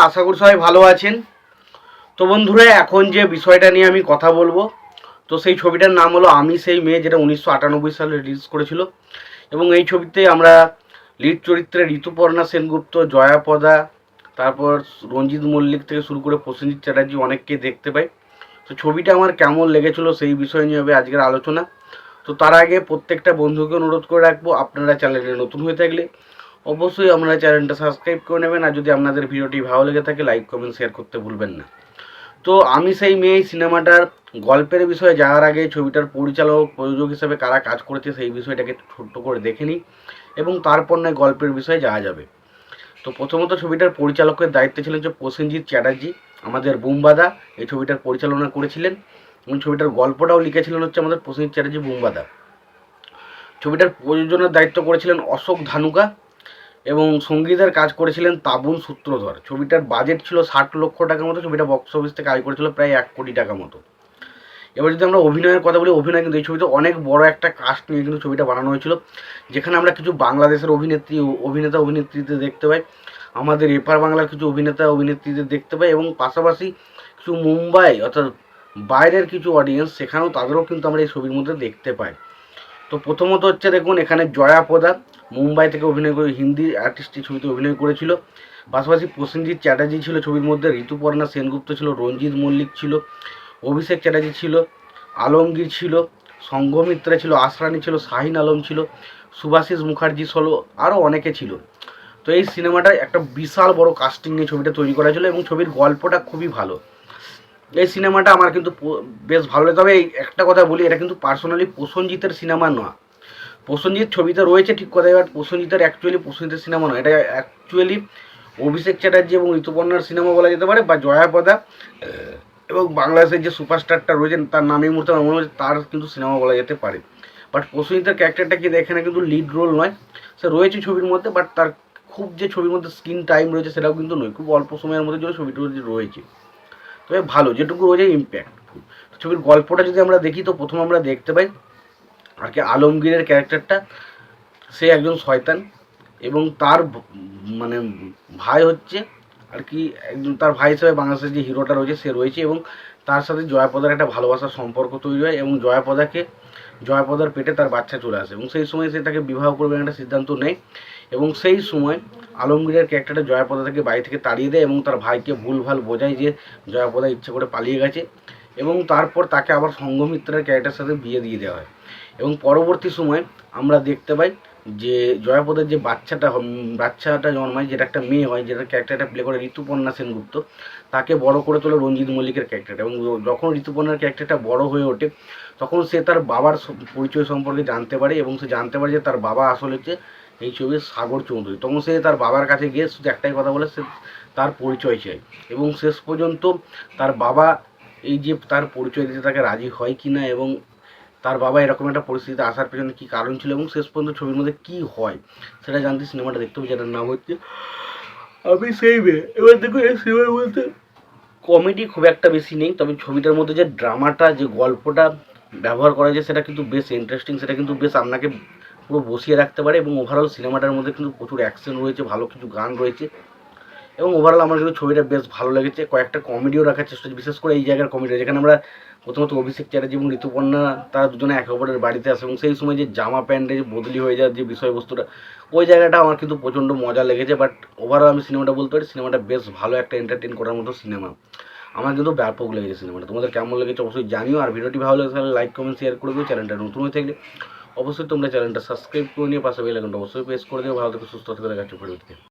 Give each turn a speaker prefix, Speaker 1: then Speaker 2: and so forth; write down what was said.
Speaker 1: আশা করি সবাই ভালো আছেন। তো বন্ধুরা, এখন যে বিষয়টা নিয়ে আমি কথা বলবো, তো সেই ছবিটার নাম হলো আমি সেই মেয়ে, যেটা 1998 সালে রিলিজ করেছিল। এবং এই ছবিতে আমরা লিড চরিত্রে ঋতুপর্ণা সেনগুপ্ত, জয়াপদা, তারপর রঞ্জিত মল্লিক থেকে শুরু করে প্রসেনজিৎ চ্যাটার্জি অনেককে দেখতে পাই। তো ছবিটা আমার কেমন লেগেছিলো সেই বিষয় নিয়ে হবে আজকের আলোচনা। তো তার আগে প্রত্যেকটা বন্ধুকে অনুরোধ করে রাখবো, আপনারা চ্যানেলে নতুন হয়ে থাকলে অবশ্যই আপনারা চ্যানেলটা সাবস্ক্রাইব করে নেবেন, আর যদি আপনাদের ভিডিওটি ভালো লেগে থাকে লাইক কমেন্ট শেয়ার করতে ভুলবেন না। তো আমি সেই মেয়ে সিনেমাটার গল্পের বিষয়ে যাওয়ার আগে ছবিটার পরিচালক প্রযোজক হিসেবে কারা কাজ করেছে সেই বিষয়টাকে ছোট্ট করে দেখে নিই, এবং তারপর নয় গল্পের বিষয়ে যাওয়া যাবে। তো প্রথমত ছবিটার পরিচালকের দায়িত্বে ছিলেন যে প্রসেনজিৎ চ্যাটার্জি, আমাদের বুমবাদা এই ছবিটার পরিচালনা করেছিলেন, এবং ছবিটার গল্পটাও লিখেছিলেন হচ্ছে আমাদের প্রসেনজিৎ চ্যাটার্জি বুমবাদা। ছবিটার প্রযোজনার দায়িত্ব করেছিলেন অশোক ধানুকা, এবং সঙ্গীতের কাজ করেছিলেন তাবুন সূত্রধর। ছবিটার বাজেট ছিল 60 লক্ষ টাকার মতো। ছবিটা বক্স অফিস থেকে আয় করেছিল প্রায় 1 কোটি টাকা মতো। এবার যদি আমরা অভিনয়ের কথা বলি, অভিনয় কিন্তু এই ছবিতে অনেক বড় একটা কাস্ট নিয়ে কিন্তু ছবিটা বানানো হয়েছিল, যেখানে আমরা কিছু বাংলাদেশের অভিনেতা অভিনেত্রীদের দেখতে পাই, আমাদের এপার বাংলার কিছু অভিনেতা অভিনেত্রীদের দেখতে পাই, এবং পাশাপাশি কিছু মুম্বাই অর্থাৎ বাইরের কিছু অডিয়েন্স, সেখানেও তাদেরও কিন্তু আমরা এই ছবির মধ্যে দেখতে পাই। তো প্রথমত হচ্ছে দেখুন, এখানে জয়াপদা মুম্বাই থেকে অভিনয় করে হিন্দি আর্টিস্ট এই ছবিতে অভিনয় করেছিল। পাশাপাশি প্রসেনজিৎ চ্যাটার্জি ছিল ছবির মধ্যে, ঋতুপর্ণা সেনগুপ্ত ছিল, রঞ্জিত মল্লিক ছিল, অভিষেক চ্যাটার্জি ছিল, আলমগীর ছিল, সংঘমিত্রা ছিল, আশরানি ছিল, শাহিন আলম ছিল, সুভাষিস মুখার্জি ছিল, আরও অনেকে ছিল। তো এই সিনেমাটা একটা বিশাল বড় কাস্টিং নিয়ে ছবিটা তৈরি করা ছিল, এবং ছবির গল্পটা খুবই ভালো। এই সিনেমাটা আমার কিন্তু বেশ ভালো লাগে। তবে এই একটা কথা বলি, এটা কিন্তু পার্সোনালি প্রসেনজিতের সিনেমা নয়। প্রসেনজিৎ ছবিতে রয়েছে ঠিক কথা, এবার প্রসেনজিতের সিনেমা নয়, এটা অ্যাকচুয়ালি অভিষেক চ্যাটার্জি এবং ঋতুপর্ণার সিনেমা বলা যেতে পারে, বা জয়াপদা এবং বাংলাদেশের যে সুপারস্টারটা রয়েছেন তার নাম এই মুহূর্তে আমার মনে হচ্ছে তার কিন্তু সিনেমা বলা যেতে পারে। বাট প্রসেনজিতের ক্যারেক্টারটা কিন্তু এখানে কিন্তু লিড রোল নয়, সে রয়েছে ছবির মধ্যে, বাট তার খুব যে ছবির মধ্যে স্ক্রিন টাইম রয়েছে সেটাও কিন্তু নয়, খুব অল্প সময়ের মধ্যে যে ছবিটা রয়েছে। তবে ভালো যেটুকু রয়েছে ইম্প্যাক্ট। ছবির গল্পটা যদি আমরা দেখি, তো প্রথম আমরা দেখতে পাই আর কি আলমগীরের ক্যারেক্টারটা, সে একজন শয়তান, এবং তার মানে ভাই হচ্ছে আর কি একজন, তার ভাই হিসেবে বাংলাদেশের যে হিরোটা রয়েছে সে রয়েছে, এবং তার সাথে জয়াপদার একটা ভালোবাসার সম্পর্ক তৈরি হয়, এবং জয়াপদার পেটে তার বাচ্চা চলে আসে, এবং সেই সময় সে তাকে বিবাহ করবে একটা সিদ্ধান্ত নেয়, এবং সেই সময় আলমগীরের ক্যারেক্টারটা জয়াপদা থেকে বাড়ি থেকে তাড়িয়ে দেয়, এবং তার ভাইকে ভুলভাল বোঝায় যে জয়াপদা ইচ্ছে করে পালিয়ে গেছে, এবং তারপর তাকে আবার সংঘমিত্রার ক্যারেক্টারের সাথে বিয়ে দিয়ে দেওয়া হয়। এবং পরবর্তী সময় আমরা দেখতে পাই যে জয়াপদের যে বাচ্চাটা জন্মায়, যেটা একটা মেয়ে হয়, যেটা ক্যারেক্টারটা প্লে করে ঋতুপর্ণা সেনগুপ্ত, তাকে বড় করে তোলে রঞ্জিত মল্লিকের ক্যারেক্টারটা। এবং যখন ঋতুপর্ণার ক্যারেক্টারটা বড় হয়ে ওঠে, তখন সে তার বাবার পরিচয় সম্পর্কে জানতে পারে, এবং সে জানতে পারে যে তার বাবা আসলে হচ্ছে এই ছবির সাগর চৌধুরী। তখন সে তার বাবার কাছে গিয়ে শুধু একটাই কথা বলে, সে তার পরিচয় চায়, এবং শেষ পর্যন্ত তার বাবা এই যে তার পরিচয় দিতে তাকে রাজি হয় কি না, এবং তার বাবা এরকম একটা পরিস্থিতিতে আসার পেছনে কী কারণ ছিল, এবং শেষ পর্যন্ত ছবির মধ্যে কী হয় সেটা জানতে সিনেমাটা দেখতে হবে, যেটার নাম হচ্ছে আমি সেই মেয়ে। এবার দেখো এই সিনেমার মধ্যে কমেডি খুব একটা বেশি নেই, তবে ছবিটার মধ্যে যে ড্রামাটা, যে গল্পটা ব্যবহার করা যায় সেটা কিন্তু বেশ ইন্টারেস্টিং, সেটা কিন্তু বেশ আপনাকে পুরো বসিয়ে রাখতে পারে। এবং ওভারঅল সিনেমাটার মধ্যে কিন্তু প্রচুর অ্যাকশন রয়েছে, ভালো কিছু গান রয়েছে, এবং ওভারঅল আমার কিন্তু ছবিটা বেশ ভালো লেগেছে। কয়েকটা কমেডিও রাখার চেষ্টা, বিশেষ করে এই জায়গার কমেডি, যেখানে আমরা প্রথমত অভিষেক চ্যাটার্জি এবং ঋতুপর্ণা তারা দুজনে একে অপরের বাড়িতে আসে, এবং সেই সময় যে জামা প্যান্টে যে বদলি হয়ে যাওয়ার যে বিষয়বস্তুটা, ওই জায়গাটা আমার কিন্তু প্রচণ্ড মজা লেগেছে। বাট ওভারঅল আমি সিনেমাটা বলতে পারি সিনেমাটা বেশ ভালো একটা এন্টারটেন করার মতো সিনেমা। আমার কিন্তু ব্যাপক লেগেছে সিনেমাটা। তোমাদের কেমন লেগেছে অবশ্যই জানিও, আর ভিডিওটি ভালো লেগে তাহলে লাইক কমেন্ট শেয়ার করে দিও। চ্যানেলটা নতুন হয়ে থাকলে অবশ্যই তোমরা চ্যানেলটা সাবস্ক্রাইব করে নিয়ে পাশে বেল আইকনটা অবশ্যই প্রেস করে দিও। ভালো থেকে সুস্থ থেকে দেখাচ্ছি ভিডিওতে।